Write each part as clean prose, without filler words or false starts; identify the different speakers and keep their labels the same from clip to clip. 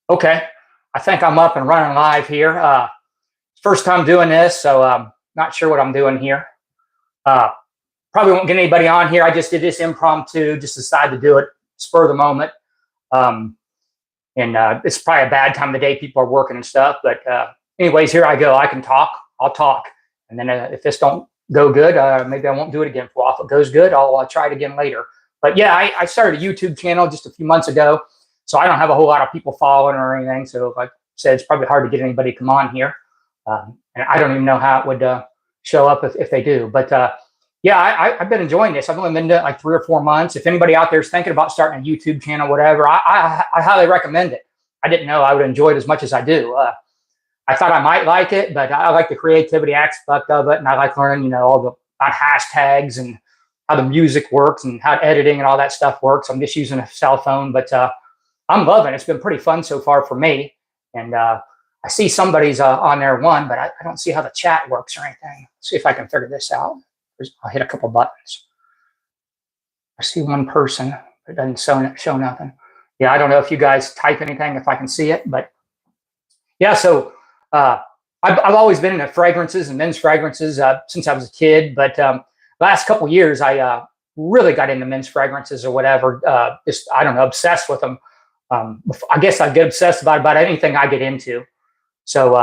Speaker 1: Okay, I think I'm up and running live here. First time doing this, so not sure what I'm doing here. Uh, Probably won't get anybody on here. I just did this impromptu, just decided to do it spur of the moment. And it's probably a bad time of the day. People are working and stuff. But anyways, here I go. I can talk. I'll talk. And then if this don't go good, maybe I won't do it again for a while. If it goes good, I'll try it again later. But yeah, I started a YouTube channel just a few months ago. So I don't have a whole lot of people following or anything. So like I said, it's probably hard to get anybody to come on here. And I don't even know how it would show up if they do. But yeah, I've been enjoying this. I've only been doing it like 3 or 4 months. If anybody out there is thinking about starting a YouTube channel, whatever, I highly recommend it. I didn't know I would enjoy it as much as I do. I thought I might like it, but I like the creativity aspect of it. And I like learning, all the about hashtags and how the music works and how editing and all that stuff works. I'm just using a cell phone, but I'm loving it. It's been pretty fun so far for me. And I see somebody's on there one, but I don't see how the chat works or anything. Let's see if I can figure this out. I'll hit a couple buttons. I see one person, but it doesn't show nothing. Yeah, I don't know if you guys type anything, if I can see it, but yeah, so I've always been into fragrances and men's fragrances since I was a kid, but last couple years, I really got into men's fragrances or whatever, just, I don't know, obsessed with them. I guess I get obsessed about anything I get into. So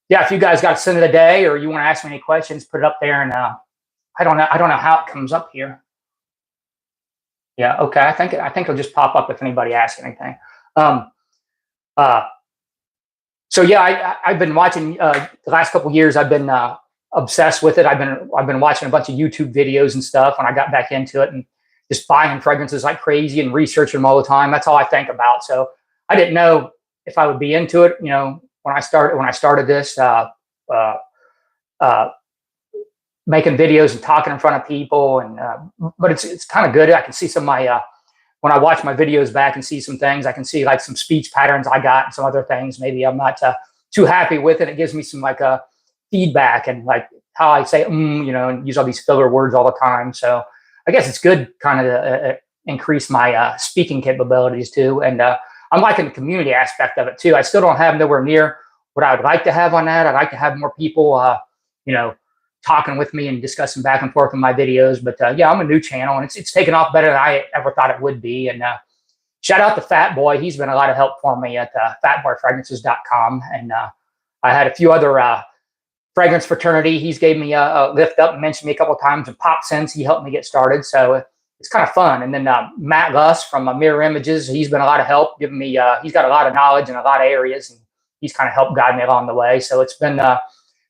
Speaker 1: yeah, if you guys got a sin of the day or you want to ask me any questions, put it up there, and I don't know how it comes up here. Yeah, okay. I think it'll just pop up if anybody asks anything. So yeah, I've been watching the last couple years. I've been obsessed with it. I've been watching a bunch of YouTube videos and stuff when I got back into it, and just buying fragrances like crazy and researching them all the time. That's all I think about. So I didn't know if I would be into it. When I started this. Making videos and talking in front of people, and but it's kind of good. I can see some of my when I watch my videos back and see some things, I can see like some speech patterns I got and some other things maybe I'm not too happy with, it gives me some like feedback and like how I say and use all these filler words all the time. So I guess it's good kind of increase my speaking capabilities too, and I'm liking the community aspect of it too. I still don't have nowhere near what I would like to have on that. I'd like to have more people talking with me and discussing back and forth in my videos. But yeah, I'm a new channel, and it's taken off better than I ever thought it would be. And shout out to Fat Boy. He's been a lot of help for me at fatboyfragrances.com. And I had a few other fragrance fraternity. He's gave me a lift up and mentioned me a couple of times. And Pop Sense, he helped me get started. So it's kind of fun. And then Matt Luss from Mirror Images, he's been a lot of help, giving me, he's got a lot of knowledge in a lot of areas, and he's kind of helped guide me along the way. So it's been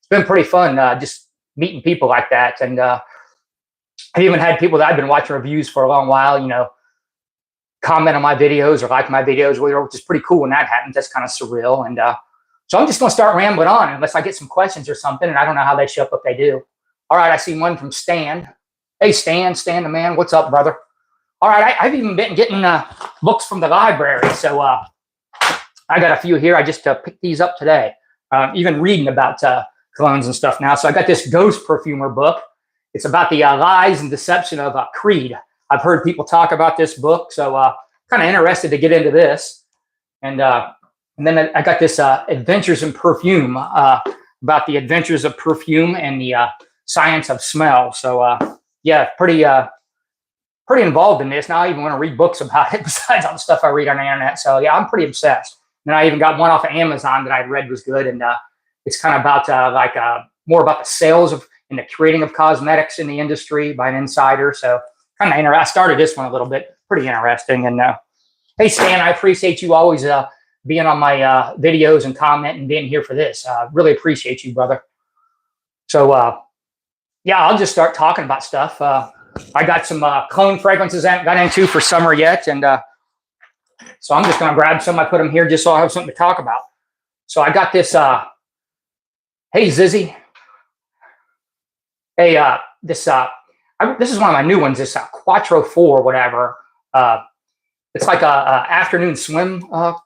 Speaker 1: pretty fun just meeting people like that. And I've even had people that I've been watching reviews for a long while, comment on my videos or like my videos, which is pretty cool when that happens. That's kind of surreal. And so I'm just going to start rambling on unless I get some questions or something, and I don't know how they show up if they do. All right, I see one from Stan. Hey, Stan the man. What's up, brother? All right, I've even been getting books from the library. So I got a few here. I just picked these up today. Even reading about colognes and stuff now. So I got this Ghost Perfumer book. It's about the lies and deception of Creed. I've heard people talk about this book, so kind of interested to get into this. And then I got this Adventures in Perfume, about the adventures of perfume and the science of smell. So yeah, pretty involved in this. Now I even want to read books about it besides all the stuff I read on the internet. So yeah, I'm pretty obsessed. And I even got one off of Amazon that I read was good, and it's kind of about more about the sales of and the creating of cosmetics in the industry by an insider. So kind of interesting. I started this one a little bit, pretty interesting. And hey, Stan, I appreciate you always being on my videos and commenting and being here for this. Really appreciate you, brother. So yeah, I'll just start talking about stuff. I got some cologne fragrances I haven't got into for summer yet, and so I'm just going to grab some. I put them here just so I have something to talk about. So I got this. Hey, Zizzy. Hey, this is one of my new ones. This Quattro 4, whatever. It's like a afternoon swim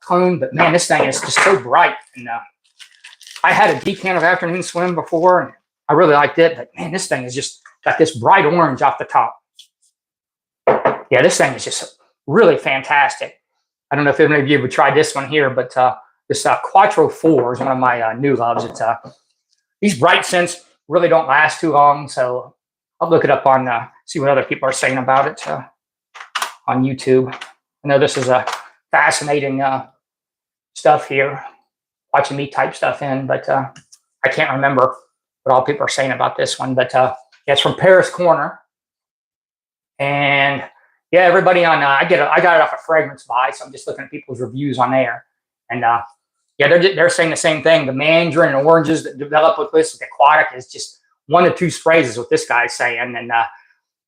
Speaker 1: cologne, but man, this thing is just so bright. And I had a decan of afternoon swim before, and I really liked it. But man, this thing is just got this bright orange off the top. Yeah, this thing is just really fantastic. I don't know if any of you would try this one here, but this Quattro 4 is one of my new loves. It's these bright scents really don't last too long, so I'll look it up on see what other people are saying about it on YouTube. I know this is a fascinating stuff here, watching me type stuff in, but I can't remember what all people are saying about this one. But yeah, it's from Paris Corner, and yeah, everybody on I got it off a Fragrance Buy, so I'm just looking at people's reviews on there, and yeah, they're saying the same thing. The mandarin and oranges that develop with this, the aquatic, is just 1 to 2 sprays is what this guy's saying. And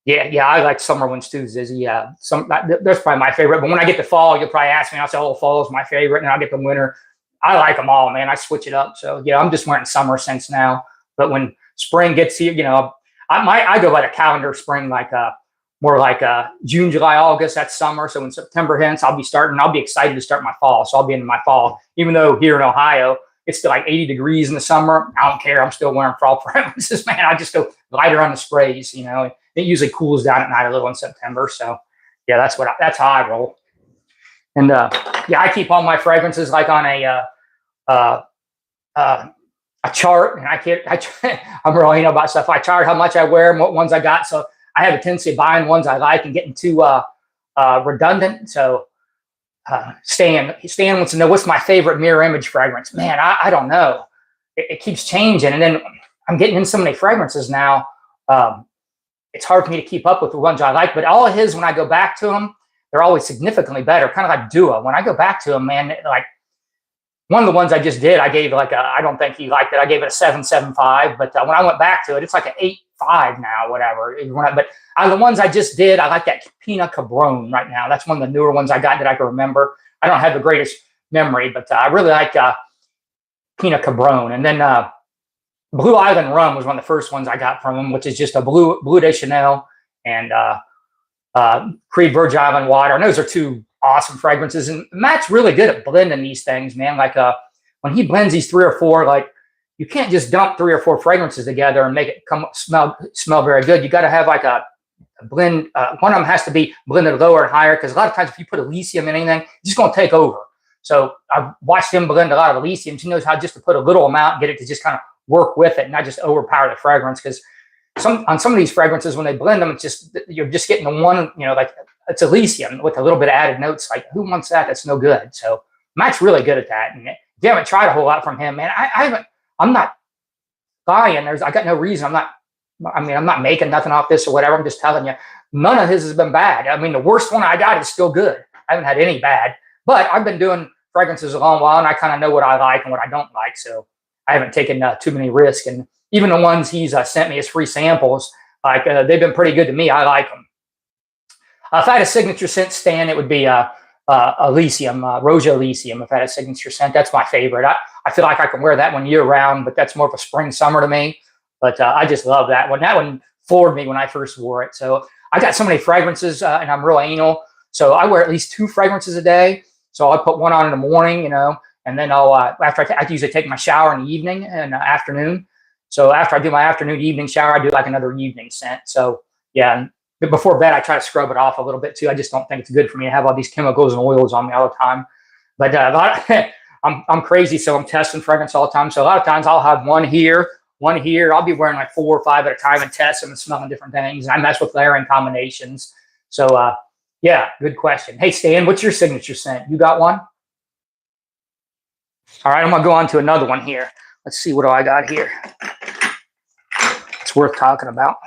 Speaker 1: yeah, I like summer ones too, Zizzy. That's probably my favorite. But when I get to fall, you'll probably ask me, I'll say, oh, fall is my favorite. And I'll get the winter. I like them all, man. I switch it up. So yeah, I'm just wearing summer scents now. But when spring gets here, you know, I go by the calendar spring, like more like June, July, August. That's summer. So when September hits, I'll be excited to start my fall. So I'll be into my fall, even though here in Ohio, it's still like 80 degrees in the summer. I don't care. I'm still wearing fall fragrances, man. I just go lighter on the sprays, you know. It usually cools down at night a little in September. So yeah, that's how I roll. And yeah, I keep all my fragrances like on a chart, and I'm really about stuff. I chart how much I wear and what ones I got. So I have a tendency of buying ones I like and getting too redundant. So Stan wants to know, what's my favorite mirror image fragrance? Man, I don't know. It keeps changing, and then I'm getting in so many fragrances now. It's hard for me to keep up with the ones I like. But all of his, when I go back to them, they're always significantly better. Kind of like Dua. When I go back to them, man, like one of the ones I just did, I gave like I don't think he liked it. I gave it a 7.75. But when I went back to it, it's like an 8.5 now, whatever. But the ones I just did, I like that Pina Cabron right now. That's one of the newer ones I got that I can remember. I don't have the greatest memory, but I really like Pina Cabron. And then Blue Island Rum was one of the first ones I got from him, which is just a Blue de Chanel and Creed Virgin Island Water. And those are 2 awesome fragrances. And Matt's really good at blending these things, man. Like when he blends these 3 or 4, like you can't just dump 3 or 4 fragrances together and make it smell very good. You got to have like a blend. One of them has to be blended lower and higher, because a lot of times if you put Elysium in anything, it's just going to take over. So I've watched him blend a lot of Elysiums. He knows how just to put a little amount, get it to just kind of work with it, not just overpower the fragrance. Because on some of these fragrances, when they blend them, it's just, you're just getting the one, you know, like it's Elysium with a little bit of added notes. Like, who wants that? That's no good. So Matt's really good at that. And if you haven't tried a whole lot from him, man, I'm not buying. I got no reason. I'm not making nothing off this or whatever. I'm just telling you, none of his has been bad. I mean, the worst one I got is still good. I haven't had any bad, but I've been doing fragrances a long while, and I kind of know what I like and what I don't like. So I haven't taken too many risks. And even the ones he's sent me as free samples, like they've been pretty good to me. I like them. If I had a signature scent, Stan, it would be Elysium, Roja Elysium. If I had a signature scent, that's my favorite. I feel like I can wear that one year round, but that's more of a spring, summer to me. But I just love that one. That one floored me when I first wore it. So I got so many fragrances, and I'm real anal. So I wear at least 2 fragrances a day. So I put one on in the morning, you know, and then I'll after I usually take my shower in the evening and afternoon. So after I do my afternoon, evening shower, I do like another evening scent. So yeah, but before bed, I try to scrub it off a little bit too. I just don't think it's good for me to have all these chemicals and oils on me all the time. But I'm crazy, so I'm testing fragrance all the time. So a lot of times I'll have one here. I'll be wearing like 4 or 5 at a time and testing and smelling different things. And I mess with layering combinations. So yeah, good question. Hey Stan, what's your signature scent? You got one? All right, I'm gonna go on to another one here. Let's see, what do I got here? It's worth talking about.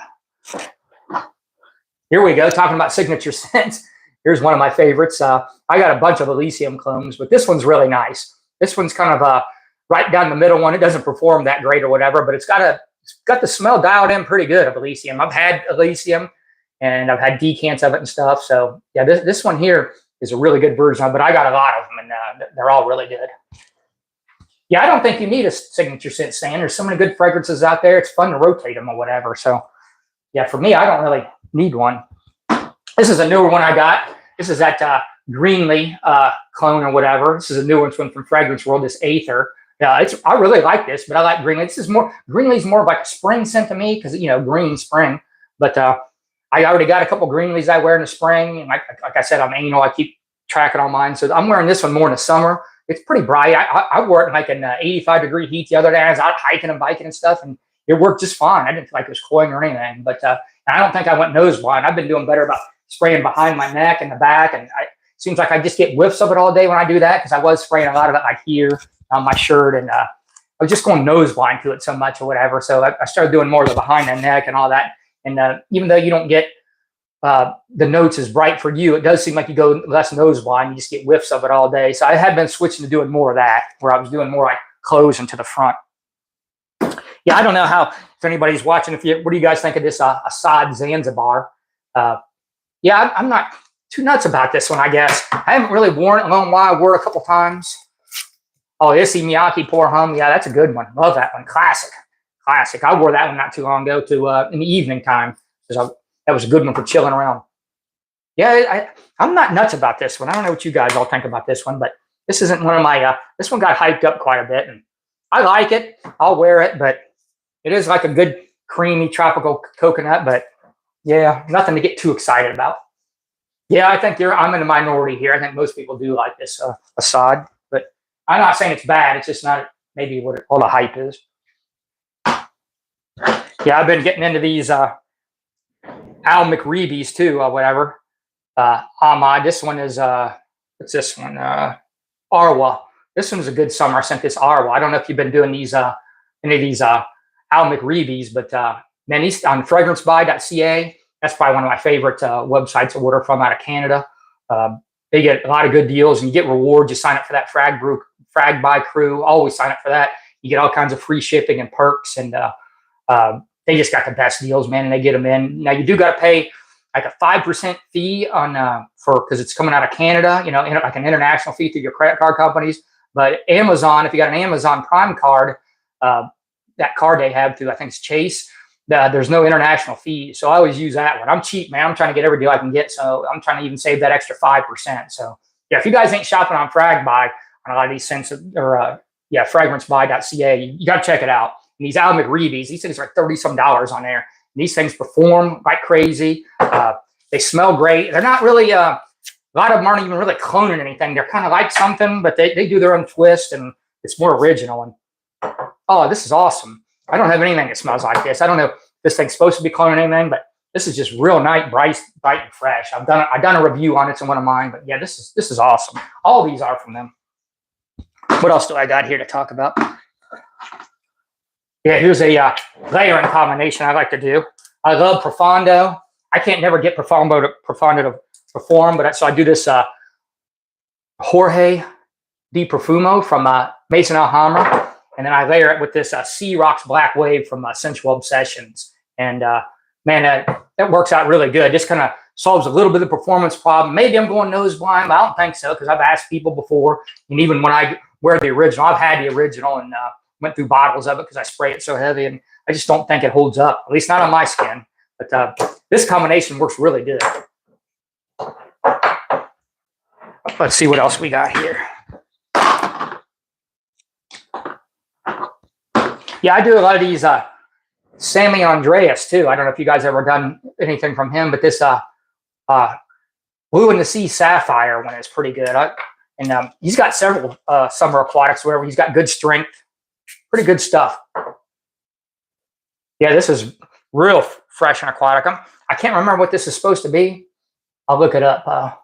Speaker 1: Here we go, talking about signature scents. Here's one of my favorites. I got a bunch of Elysium clones, but this one's really nice. This one's kind of right down the middle one. It doesn't perform that great or whatever, but it's got the smell dialed in pretty good of Elysium. I've had Elysium, and I've had decants of it and stuff. So yeah, this one here is a really good version of it, but I got a lot of them, and they're all really good. Yeah, I don't think you need a signature scent, Stan. There's so many good fragrances out there. It's fun to rotate them or whatever. So yeah, for me, I don't really need one. This is a newer one I got. This is that Greenlee clone or whatever. This is a new one from Fragrance World, this Aether. I really like this, but I like Greenlee. Greenlee's more of like a spring scent to me, because, you know, green spring. But I already got a couple Greenlees I wear in the spring. And like I said, I'm anal. I keep tracking on mine. So I'm wearing this one more in the summer. It's pretty bright. I wore it in like an 85-degree heat the other day. I was out hiking and biking and stuff, and it worked just fine. I didn't feel like it was cloying or anything. But I don't think I went nose blind. I've been doing better about spraying behind my neck and the back, and it seems like I just get whiffs of it all day when I do that, because I was spraying a lot of it like here on my shirt, and I was just going nose blind to it so much or whatever. So I started doing more of the behind the neck and all that. And even though you don't get the notes as bright for you, it does seem like you go less nose blind. You just get whiffs of it all day. So I have been switching to doing more of that, where I was doing more like close into the front. Yeah, I don't know if anybody's watching. What do you guys think of this Assad Zanzibar? Yeah, I'm not too nuts about this one, I guess. I haven't really worn it in a long while. I wore it a couple times. Oh, Issey Miyake Pour Hum. Yeah, that's a good one. Love that one. Classic. Classic. I wore that one not too long ago in the evening time. That was a good one for chilling around. Yeah, I'm not nuts about this one. I don't know what you guys all think about this one, but this isn't one of my, this one got hyped up quite a bit, and I like it. I'll wear it, but it is like a good creamy tropical coconut, but yeah, nothing to get too excited about. Yeah, I think I'm in the minority here. I think most people do like this Assad, but I'm not saying it's bad. It's just not maybe what all the hype is. Yeah, I've been getting into these Al McReeby's too, whatever. Ahmad. This one is what's this one? Arwa. This one's a good summer. I sent this Arwa. I don't know if you've been doing these any of these Al McReeby's, but man, these on fragrancebuy.ca. That's probably one of my favorite websites to order from out of Canada. They get a lot of good deals, and you get rewards. You sign up for that Frag Buy crew. Always sign up for that. You get all kinds of free shipping and perks, and they just got the best deals, man. And they get them in. Now you do got to pay like a 5% fee on because it's coming out of Canada. You know, like an international fee through your credit card companies. But Amazon, if you got an Amazon Prime card, that card they have through, I think it's Chase. There's no international fee, so I always use that one. I'm cheap, man. I'm trying to get every deal I can get, so I'm trying to even save that extra 5%. So yeah, if you guys ain't shopping on FragBuy on a lot of these fragrancebuy.ca, you got to check it out. And these Al McReeby's, these things are like $30-some on there. And these things perform like crazy. They smell great. They're not really a lot of them aren't even really cloning anything. They're kind of like something, but they do their own twist, and it's more original. And oh, this is awesome. I don't have anything that smells like this. I don't know if this thing's supposed to be cloning anything, but this is just real nice, bright and fresh. I've done a review on it. It's in one of mine, but yeah, this is awesome. All of these are from them. What else do I got here to talk about? Yeah, here's a layering combination I like to do. I love Profondo. I can't never get Profondo to perform, but so I do this Jorge Di Profumo from Mason Alhambra. And then I layer it with this Sea Rocks Black Wave from Sensual Obsessions. And man, that works out really good. Just kind of solves a little bit of the performance problem. Maybe I'm going nose blind, but I don't think so, because I've asked people before. And even when I wear the original, I've had the original and went through bottles of it because I spray it so heavy. And I just don't think it holds up, at least not on my skin. But this combination works really good. Let's see what else we got here. Yeah, I do a lot of these Sammy Andreas too. I don't know if you guys ever done anything from him, but this Blue in the Sea Sapphire one is pretty good. And he's got several summer aquatics where he's got good strength. Pretty good stuff. Yeah, this is real fresh and aquatic. I can't remember what this is supposed to be. I'll look it up.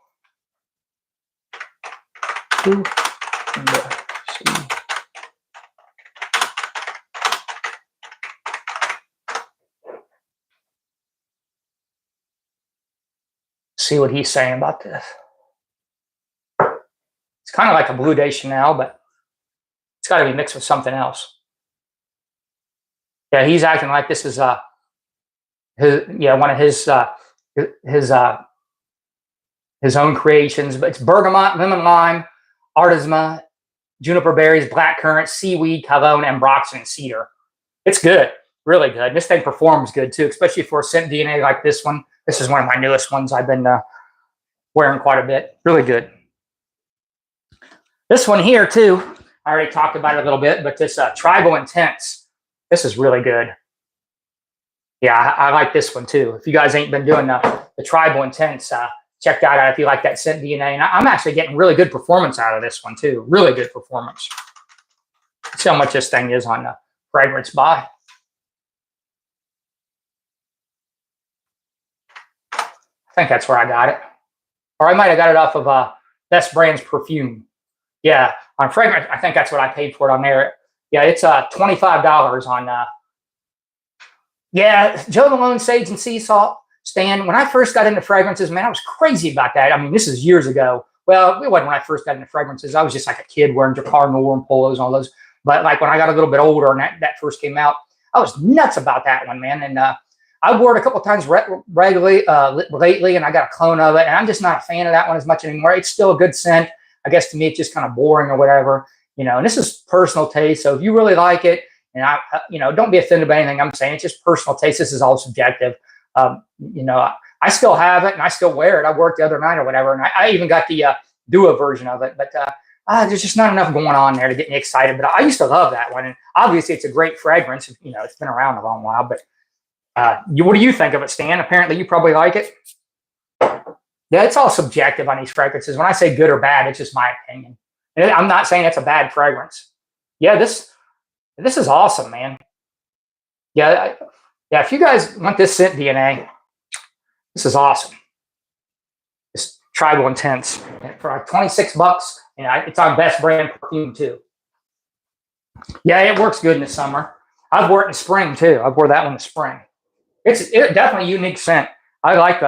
Speaker 1: See what he's saying about this. It's kind of like a Blue de Chanel, but it's got to be mixed with something else. Yeah, he's acting like this is one of his own creations. But it's bergamot, lemon lime, artisma, juniper berries, blackcurrant, seaweed, cologne, ambroxan, and cedar. It's good, really good. And this thing performs good too, especially for a scent DNA like this one. This is one of my newest ones I've been wearing quite a bit. Really good. This one here too, I already talked about it a little bit, but this Tribal Intense, this is really good. Yeah, I like this one too. If you guys ain't been doing the Tribal Intense, check that out if you like that scent DNA. And I'm actually getting really good performance out of this one too. Really good performance. See how much this thing is on the fragrance buy. I think that's where I got it. Or I might have got it off of Best Brands Perfume. Yeah, on fragrance, I think that's what I paid for it on there. Yeah, it's $25 on. Yeah, Joe Malone Sage and Sea Salt. Stan, when I first got into fragrances, man, I was crazy about that. I mean, this is years ago. Well, it wasn't when I first got into fragrances. I was just like a kid wearing Jacquard Noir and polos and all those. But like when I got a little bit older and that first came out, I was nuts about that one, man. And I wore it a couple of times regularly lately, and I got a clone of it. And I'm just not a fan of that one as much anymore. It's still a good scent. I guess to me, it's just kind of boring or whatever, you know. And this is personal taste. So if you really like it, and you know, don't be offended by anything I'm saying. It's just personal taste. This is all subjective. You know, I still have it and I still wear it. I worked the other night or whatever, and I even got the duo version of it. But there's just not enough going on there to get me excited. But I used to love that one, and obviously it's a great fragrance. You know, it's been around a long while. But what do you think of it, Stan? Apparently, you probably like it. Yeah, it's all subjective on these fragrances. When I say good or bad, it's just my opinion. And I'm not saying it's a bad fragrance. Yeah, this is awesome, man. Yeah. Yeah, if you guys want this scent DNA, this is awesome. It's Tribal Intense for like $26. You know, it's on Best Brand Perfume too. Yeah, it works good in the summer. I've worn it in spring too. I've wore that one in the spring. It's definitely a unique scent. I like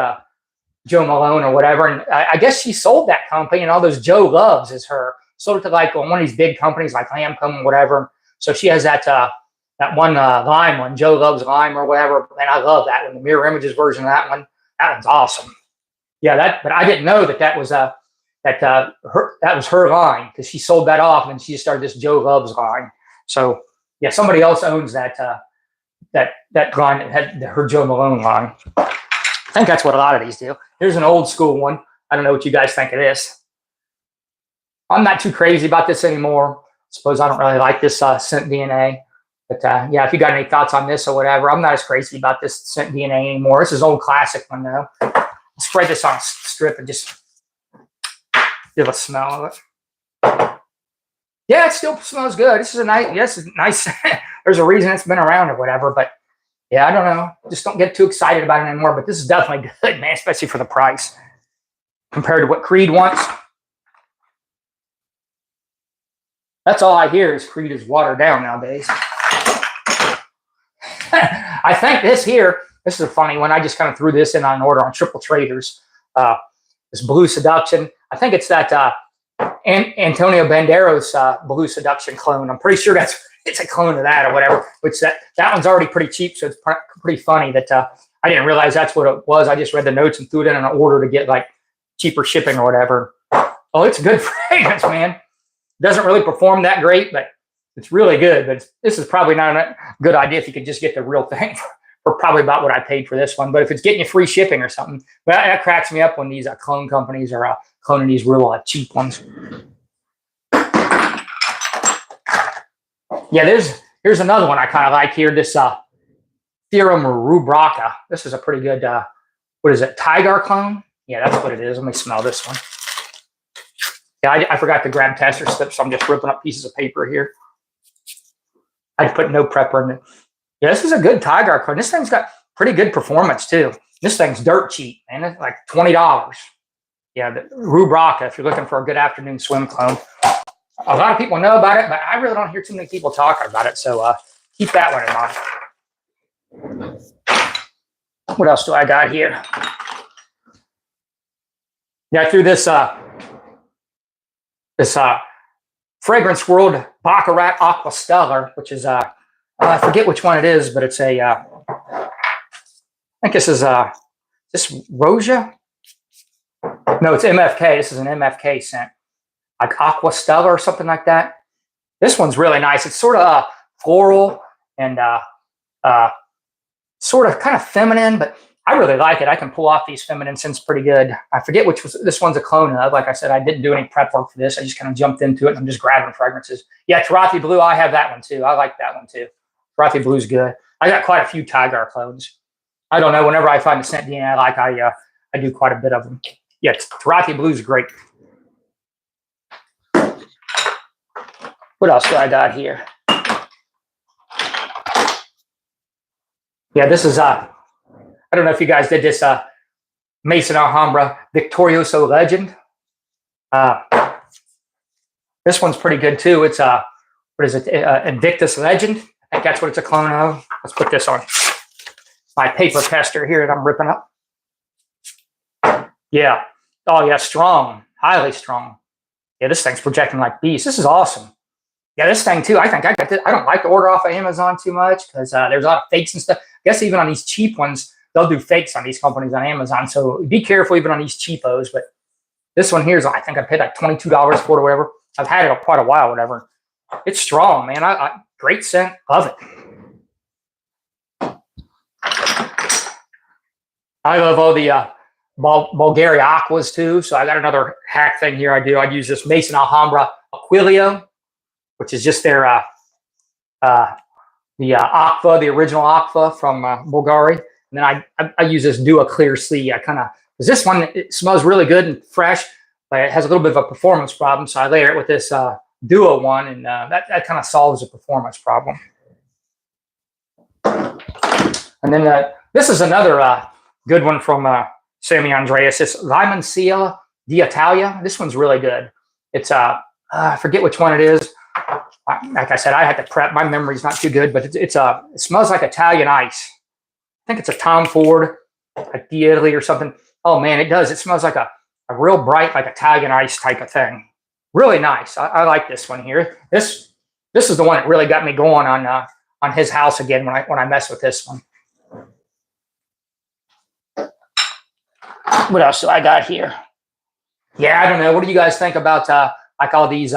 Speaker 1: Joe Malone or whatever, and I guess she sold that company, and all those Joe loves is her. Sold it to like one of these big companies like Lancome or whatever. So she has that one lime one, Joe Loves Lime or whatever, and I love that one. The Mirror Images version of that one's awesome. Yeah, but I didn't know that was her line, because she sold that off and then she just started this Joe Loves line. So yeah, somebody else owns that line that had her Joe Malone line. I think that's what a lot of these do. Here's an old school one. I don't know what you guys think of this. I'm not too crazy about this anymore. Suppose I don't really like this scent DNA. But yeah, if you got any thoughts on this or whatever, I'm not as crazy about this scent DNA anymore. This is an old classic one though. Spray this on a strip and just give a smell of it. Yeah, it still smells good. This is a nice. There's a reason it's been around or whatever. But yeah, I don't know. Just don't get too excited about it anymore. But this is definitely good, man, especially for the price compared to what Creed wants. That's all I hear is Creed is watered down nowadays. I think this is a funny one. I just kind of threw this in on order on Triple Traders. This Blue Seduction. I think it's that Antonio Banderas Blue Seduction clone. I'm pretty sure it's a clone of that or whatever. Which that one's already pretty cheap, so it's pretty funny that I didn't realize that's what it was. I just read the notes and threw it in an order to get like cheaper shipping or whatever. Oh, it's a good fragrance, man. Doesn't really perform that great, but it's really good. But this is probably not a good idea if you could just get the real thing for probably about what I paid for this one. But if it's getting you free shipping or something, well, that cracks me up when these clone companies are cloning these real cheap ones. Yeah, here's another one I kind of like here. This Theorem Rubraca. This is a pretty good, what is it, Tigar clone? Yeah, that's what it is. Let me smell this one. Yeah, I forgot to grab tester strips, so I'm just ripping up pieces of paper here. I put no prepper in it. Yeah, this is a good Tigar clone. This thing's got pretty good performance too. This thing's dirt cheap, man. It's like $20. Yeah, the Rubraca, if you're looking for a good afternoon swim clone. A lot of people know about it, but I really don't hear too many people talking about it. So keep that one in mind. What else do I got here? Yeah, I threw this Fragrance World Baccarat Aqua Stellar, which is I forget which one it is, but it's a I think this is this Roja. No, it's MFK. This is an MFK scent, like Aqua Stellar or something like that. This one's really nice. It's sort of floral and sort of kind of feminine, but I really like it. I can pull off these feminine scents pretty good. I forget which was this one's a clone of. Like I said, I didn't do any prep work for this. I just kind of jumped into it and I'm just grabbing fragrances. Yeah, Tarathi Blue, I have that one too. I like that one too. Tarathi Blue's good. I got quite a few Tigar clones. I don't know. Whenever I find a scent DNA I like, I do quite a bit of them. Yeah, Terratia Blue is great. What else do I got here? Yeah, this is I don't know if you guys did this Mason Alhambra Victorioso Legend. This one's pretty good too. It's what is it? Invictus Legend. I think that's what it's a clone of. Let's put this on my paper tester here that I'm ripping up. Yeah. Oh yeah, strong, highly strong. Yeah, this thing's projecting like beast. This is awesome. Yeah, this thing too. I think I got this. I don't like to order off of Amazon too much because there's a lot of fakes and stuff. I guess even on these cheap ones, they'll do fakes on these companies on Amazon. So be careful even on these cheapos. But this one here is, I think I paid like $22 for it or whatever. I've had it quite a while, whatever. It's strong, man. Great scent. Love it. I love all the Bulgaria Aquas too. So I got another hack thing here I do. I use this Mason Alhambra Aquilio, which is just their Aqua, the original Aqua from Bulgaria. And then I use this Dua Clear C. Because this one, it smells really good and fresh, but it has a little bit of a performance problem. So I layer it with this Dua one, and that kind of solves the performance problem. And then this is another good one from Sammy Andreas. It's Limoncello d'Italia. This one's really good. It's I forget which one it is. Like I said, I had to prep. My memory's not too good, but it smells like Italian ice. I think it's a Tom Ford, like Italy or something. Oh man, it does. It smells like a real bright, like Italian ice type of thing. Really nice. I like this one here. This is the one that really got me going on his house again when I mess with this one. What else do I got here? Yeah, I don't know. What do you guys think about like all these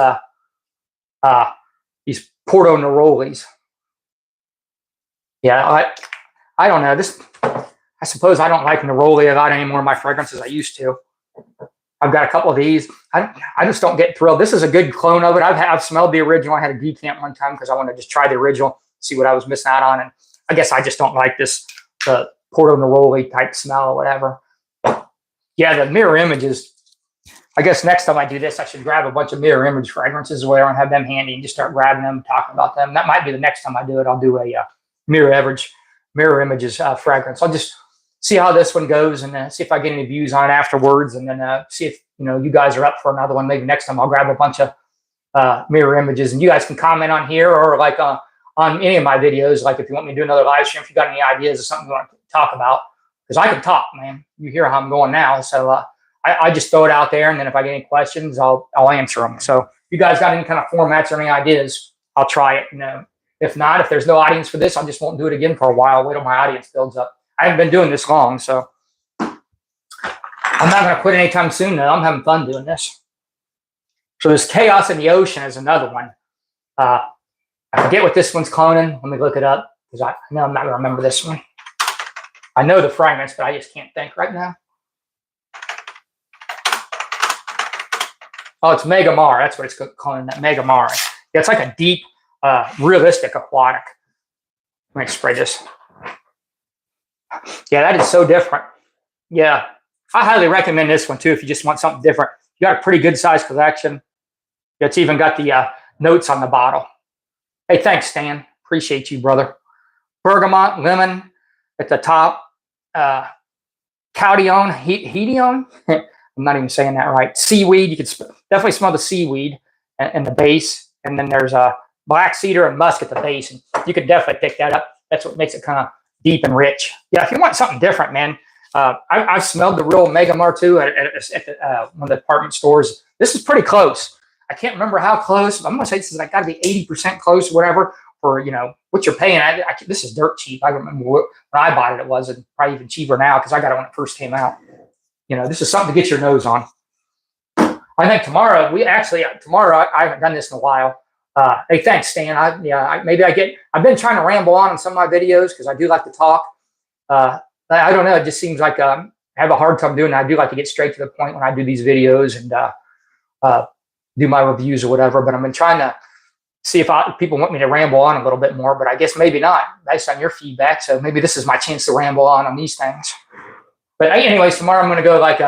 Speaker 1: Porto Nerolis? Yeah, I don't know. I suppose I don't like Neroli a lot anymore in my fragrances I used to. I've got a couple of these. I just don't get thrilled. This is a good clone of it. I've smelled the original. I had a decant one time because I wanted to just try the original, see what I was missing out on. And I guess I just don't like the Porto Neroli type smell or whatever. Yeah, the mirror images. I guess next time I do this, I should grab a bunch of mirror image fragrances or whatever and have them handy and just start grabbing them and talking about them. That might be the next time I do it. I'll do a mirror images fragrance. I'll just see how this one goes and see if I get any views on it afterwards, and then see if you guys are up for another one. Maybe next time I'll grab a bunch of mirror images, and you guys can comment on here or like on any of my videos. Like if you want me to do another live stream, if you got any ideas or something you want to talk about, because I can talk, man. You hear how I'm going now, so I just throw it out there, and then if I get any questions, I'll answer them. So if you guys got any kind of formats or any ideas, I'll try it. If not, if there's no audience for this, I just won't do it again for a while. Wait till my audience builds up. I haven't been doing this long, so I'm not going to quit anytime soon, though. I'm having fun doing this. So this Chaos in the Ocean is another one. I forget what this one's cloning. Let me look it up, because I know I'm not going to remember this one. I know the fragments, but I just can't think right now. Oh, it's Megamar. That's what it's cloning, that Megamar. Yeah, it's like a deep, realistic aquatic. Let me spray this. Yeah, that is so different. Yeah, I highly recommend this one too if you just want something different. You got a pretty good size collection. It's even got the notes on the bottle. Hey, thanks, Stan. Appreciate you, brother. Bergamot, lemon at the top. Caudion, Hedion. I'm not even saying that right. Seaweed. You can definitely smell the seaweed and the base. And then there's a black cedar and musk at the base. And you could definitely pick that up. That's what makes it kind of deep and rich. Yeah, if you want something different, man. I've smelled the real Megamar too at one of the department stores. This is pretty close. I can't remember how close. I'm going to say this is like got to be 80% close or whatever for, what you're paying. This is dirt cheap. I remember when I bought it, it was, and probably even cheaper now because I got it when it first came out. This is something to get your nose on. I think tomorrow, I haven't done this in a while. Hey, thanks, Stan. I've been trying to ramble on some of my videos because I do like to talk. I don't know. It just seems like I have a hard time doing it. I do like to get straight to the point when I do these videos and do my reviews or whatever. But I've been trying to see if people want me to ramble on a little bit more, but I guess maybe not based on your feedback. So maybe this is my chance to ramble on these things. But anyways, tomorrow I'm going to go like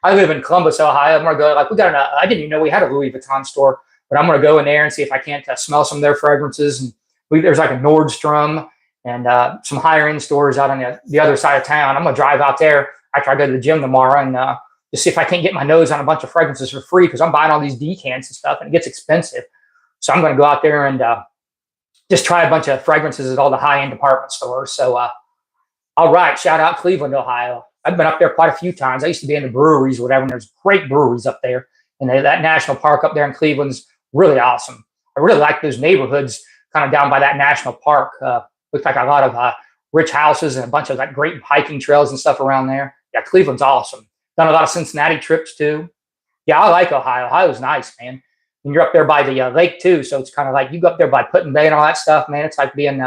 Speaker 1: I live in Columbus, Ohio. I'm gonna go. Like we got I didn't even know we had a Louis Vuitton store, but I'm gonna go in there and see if I can't smell some of their fragrances. And there's like a Nordstrom and some higher end stores out on the other side of town. I'm gonna drive out there after I go to the gym tomorrow and just see if I can't get my nose on a bunch of fragrances for free, because I'm buying all these decants and stuff and it gets expensive. So I'm gonna go out there and just try a bunch of fragrances at all the high end department stores. So all right, shout out Cleveland, Ohio. I've been up there quite a few times. I used to be in the breweries or whatever, and there's great breweries up there. And that national park up there in Cleveland's really awesome. I really like those neighborhoods kind of down by that national park. Looks like a lot of rich houses and a bunch of like great hiking trails and stuff around there. Yeah, Cleveland's awesome. Done a lot of Cincinnati trips too. Yeah, I like Ohio. Ohio's nice, man. And you're up there by the lake too, so it's kind of like you go up there by Put-in Bay and all that stuff, man. It's like being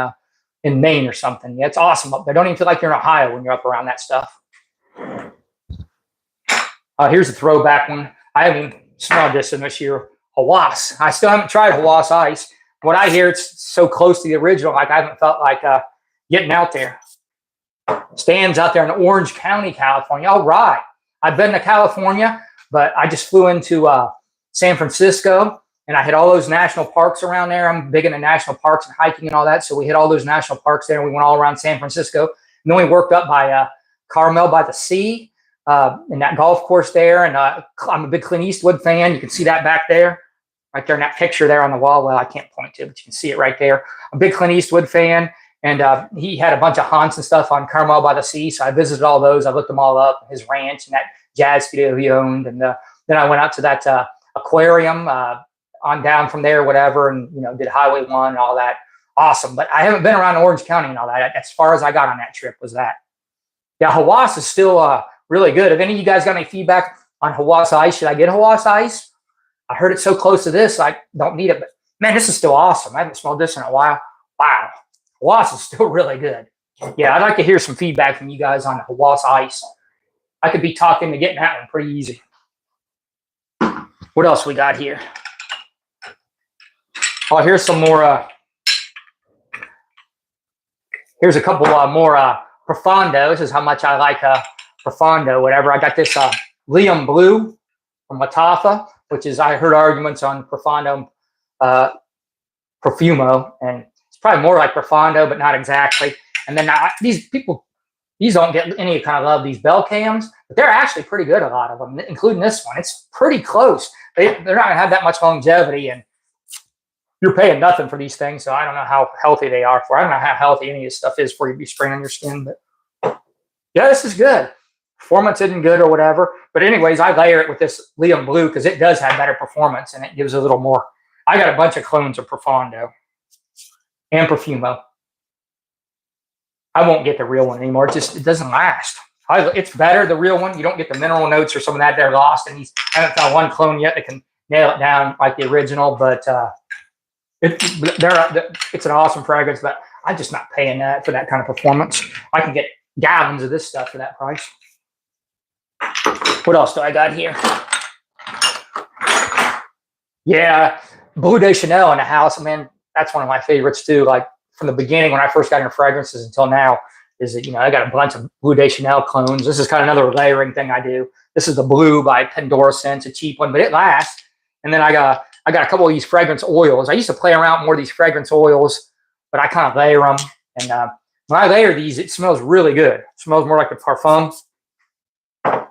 Speaker 1: in Maine or something. Yeah, it's awesome up there. Don't even feel like you're in Ohio when you're up around that stuff. Here's a throwback one. I haven't smelled this in this year. Hawass. I still haven't tried Hawass Ice. What I hear, it's so close to the original, like I haven't felt like getting out there. Stan's out there in Orange County, California. All right. I've been to California, but I just flew into San Francisco, and I hit all those national parks around there. I'm big into national parks and hiking and all that, so we hit all those national parks there, and we went all around San Francisco. And then we worked up by Carmel by the Sea, in that golf course there. And I'm a big Clint Eastwood fan. You can see that back there, right there in that picture there on the wall. Well, I can't point to it, but you can see it right there. I'm a big Clint Eastwood fan. And he had a bunch of haunts and stuff on Carmel by the Sea. So I visited all those. I looked them all up, his ranch and that jazz studio he owned. And then I went out to that aquarium on down from there, whatever, and, you know, did Highway 1 and all that. Awesome. But I haven't been around Orange County and all that. As far as I got on that trip was that. Yeah, Hawass is still really good. If any of you guys got any feedback on Hawass Ice, should I get Hawass Ice? I heard it's so close to this, I don't need it. But, man, this is still awesome. I haven't smelled this in a while. Wow. Hawass is still really good. Yeah, I'd like to hear some feedback from you guys on Hawass Ice. I could be talking to getting that one pretty easy. What else we got here? Oh, here's some more. Here's a couple more Profondo. This is how much I like Profondo, whatever. I got this Liam Blue from Matafa, which is, I heard arguments on Profondo Profumo, and it's probably more like Profondo, but not exactly. And then these don't get any kind of love, these bell cams, but they're actually pretty good, a lot of them, including this one. It's pretty close. They're not going to have that much longevity, and you're paying nothing for these things, so I don't know how healthy they are for. I don't know how healthy any of this stuff is for you to be spraying on your skin, but yeah, this is good. Performance isn't good or whatever, but anyways, I layer it with this Liam Blue because it does have better performance and it gives a little more. I got a bunch of clones of Profondo and Profumo. I won't get the real one anymore. It doesn't last. It's better, the real one. You don't get the mineral notes or some of that. They're lost, and I haven't found one clone yet that can nail it down like the original, but it's an awesome fragrance, but I'm just not paying that for that kind of performance. I can get gallons of this stuff for that price. What else do I got here? Yeah, Bleu de Chanel in the house. Man, that's one of my favorites too. Like from the beginning, when I first got into fragrances until now, is that, you know, I got a bunch of Bleu de Chanel clones. This is kind of another layering thing I do. This is the Blue by Pandora Scents, a cheap one, but it lasts. And then I got a couple of these fragrance oils. I used to play around more of these fragrance oils, but I kind of layer them. And when I layer these, it smells really good. It smells more like the parfum.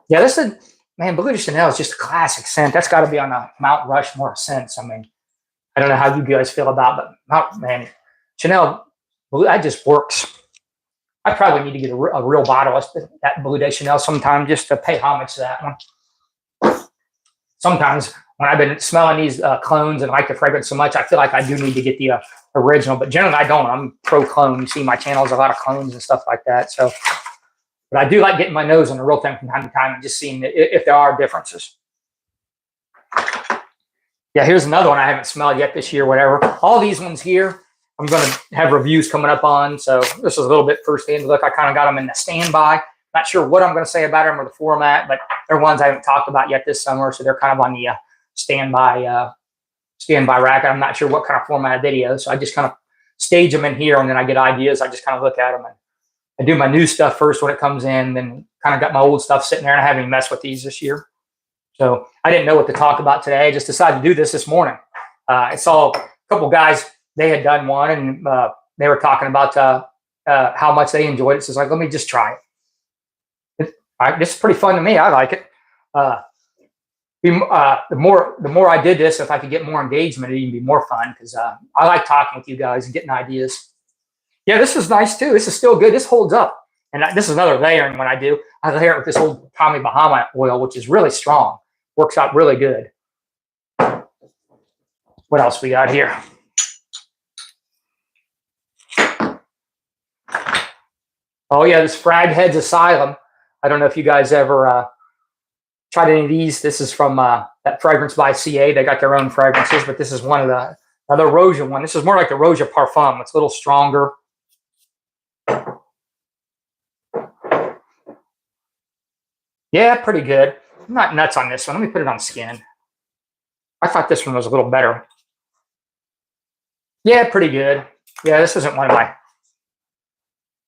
Speaker 1: Yeah, this is, man, Bleu de Chanel is just a classic scent. That's got to be on a Mount Rushmore of scents. I mean, I don't know how you guys feel about it, but Chanel, that just works. I probably need to get a real bottle of that Bleu de Chanel sometime just to pay homage to that one. Sometimes when I've been smelling these clones and like the fragrance so much, I feel like I do need to get the original, but generally I don't. I'm pro clone. You see my channel is a lot of clones and stuff like that. So, but I do like getting my nose on the real thing from time to time and just seeing if there are differences. Yeah, here's another one I haven't smelled yet this year, whatever. All these ones here, I'm going to have reviews coming up on. So this is a little bit first-hand look. I kind of got them in the standby. Not sure what I'm going to say about them or the format, but they're ones I haven't talked about yet this summer. So they're kind of on the standby rack. I'm not sure what kind of format of video. So I just kind of stage them in here, and then I get ideas. I just kind of look at them, and I do my new stuff first when it comes in, then kind of got my old stuff sitting there, and I haven't even messed with these this year. So I didn't know what to talk about today. I just decided to do this morning. I saw a couple guys, they had done one, and they were talking about how much they enjoyed it. So it's like, let me just try it. This is pretty fun to me. I like it. The more I did this, if I could get more engagement, it'd even be more fun, because I like talking with you guys and getting ideas. Yeah, this is nice too. This is still good. This holds up. And this is another layering when I do. I layer it with this old Tommy Bahama oil, which is really strong. Works out really good. What else we got here? Oh yeah, this Frag Heads Asylum. I don't know if you guys ever tried any of these. This is from that Fragrance by CA. They got their own fragrances, but this is one of the Roja one. This is more like the Roja Parfum. It's a little stronger. Yeah, pretty good. I'm not nuts on this one. Let me put it on skin. I thought this one was a little better. Yeah, pretty good. Yeah, this isn't one of my... I'm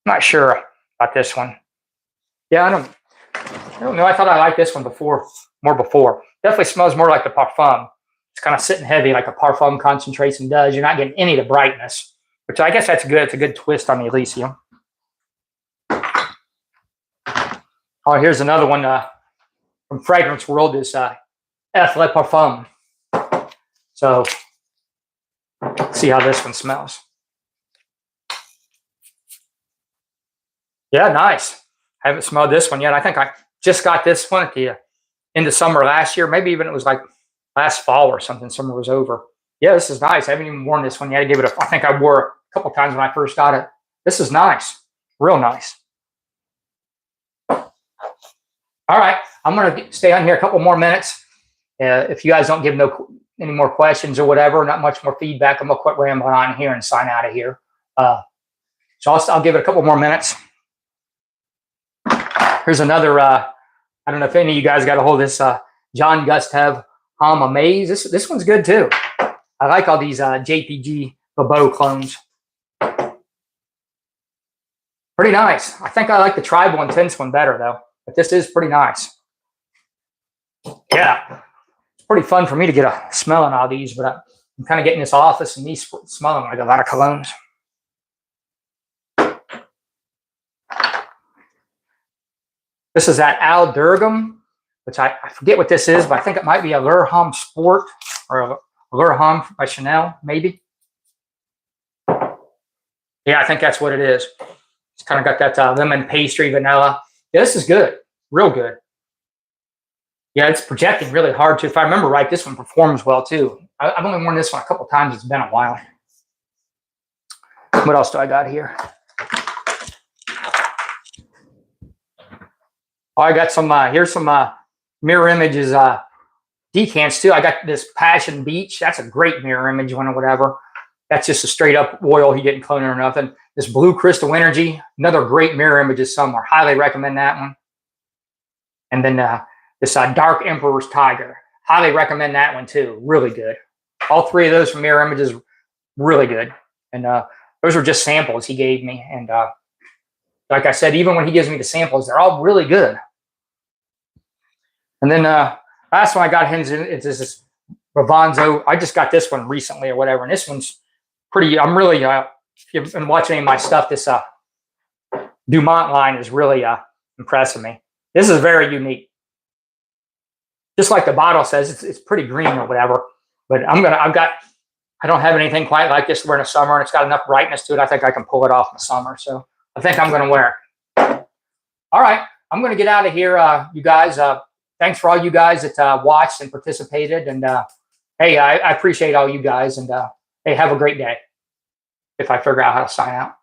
Speaker 1: not sure about this one. Yeah, I don't know. I thought I liked this one more before. Definitely smells more like the Parfum. It's kind of sitting heavy like a Parfum concentration does. You're not getting any of the brightness, which I guess that's good. It's a good twist on the Elysium. Oh, here's another one from Fragrance World, is F Le Parfum. So let's see how this one smells. Yeah, nice. I haven't smelled this one yet. I think I just got this one at the end of summer last year. Maybe even it was like last fall or something. Summer was over. Yeah, this is nice. I haven't even worn this one yet. I think I wore it a couple times when I first got it. This is nice. Real nice. All right, I'm going to stay on here a couple more minutes. If you guys don't give any more questions or whatever, not much more feedback, I'm going to quit rambling on here and sign out of here. So I'll give it a couple more minutes. Here's another, I don't know if any of you guys got a hold of this John Gustav Homme Amaze. This one's good too. I like all these JPG Babot clones. Pretty nice. I think I like the Tribal Intense one better though. But this is pretty nice. Yeah, it's pretty fun for me to get a smell on all these, but I'm kind of getting this office and these smelling like a lot of colognes. This is that Al Durgam, which I forget what this is, but I think it might be a L'Homme Sport or a L'Homme by Chanel, maybe. Yeah, I think that's what it is. It's kind of got that lemon pastry vanilla. Yeah, this is good. Real good. Yeah, it's projecting really hard too. If I remember right, this one performs well too. I've only worn this one a couple times. It's been a while. What else do I got here? Oh, I got some, here's some mirror images decants too. I got this Passion Beach. That's a great mirror image one or whatever. That's just a straight up oil. He didn't clone it or nothing. This Blue Crystal Energy, another great mirror images somewhere. Highly recommend that one. And then this Dark Emperor's Tiger. Highly recommend that one too. Really good. All three of those from mirror images, really good. And those were just samples he gave me. And like I said, even when he gives me the samples, they're all really good. And then last one I got him is this Ravanzo. I just got this one recently or whatever. And this one's pretty, I'm really, if you've been watching any of my stuff, this Dumont line is really impressing me. This is very unique. Just like the bottle says, it's pretty green or whatever. But I don't have anything quite like this to wear in the summer, and it's got enough brightness to it. I think I can pull it off in the summer. So I think I'm going to wear it. All right, I'm going to get out of here, you guys. Thanks for all you guys that watched and participated. And hey, I appreciate all you guys. And hey, have a great day. If I figure out how to sign out.